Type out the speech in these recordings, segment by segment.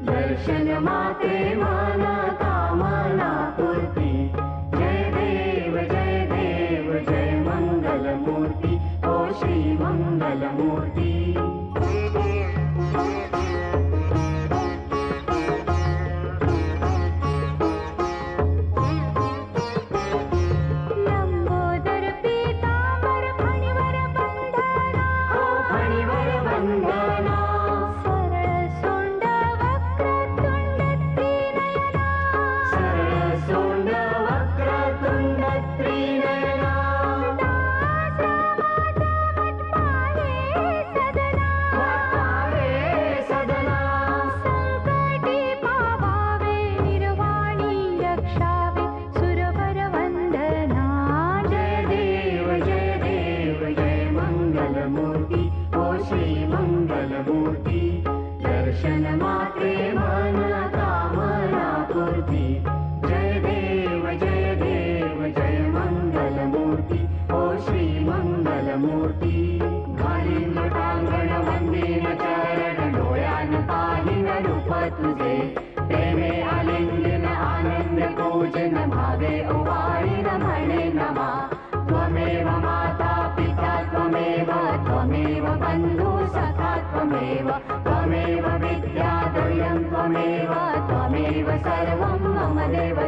दर्शन मात्रे मनोकामना पूर्ती। जय देव जय मंगलमूर्ती ओ श्री मंगलमूर्ती। दर्शन मात्रे मनोकामना पूर्ती। जय देव जय मंगलमूर्ती ओ श्री मंगलमूर्ती। घालीन लोटांगण वंदीन चरण डोळ्यान पाहिन रूप तुझे। प्रेमे आलिंगन आनंद पूजन भावे ओवाळीन म्हणे नमा। त्वमेव माता पिता त्वमेव बंधु सखा त्वमेव। त्वमेव विद्या द्रव्यं त्वमेव सर्वं मम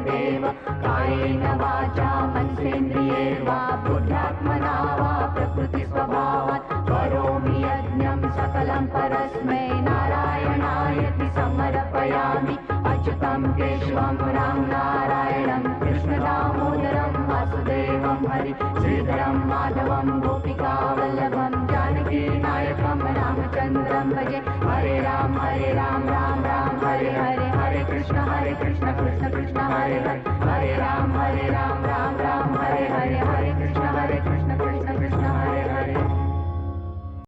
देव। कायेन वाचा मनसेन्द्रिये वा बुद्ध्यात्मना वा प्रकृतिस्वभावात् करोमि यज्ञं सकलं परस्मै नारायणायति समर्पयामि। अच्युतं केशवं राम नारायणं कृष्ण दामोदरं वासुदेवं हरि श्रीधरं माधवं गोपिकावल्लभं जानकी नायकं रामचन्द्रं भजे। हरे राम राम राम हरे हरे। हरे कृष्ण कृष्ण कृष्ण हरे हरे। हरे राम राम राम हरे हरे। हरे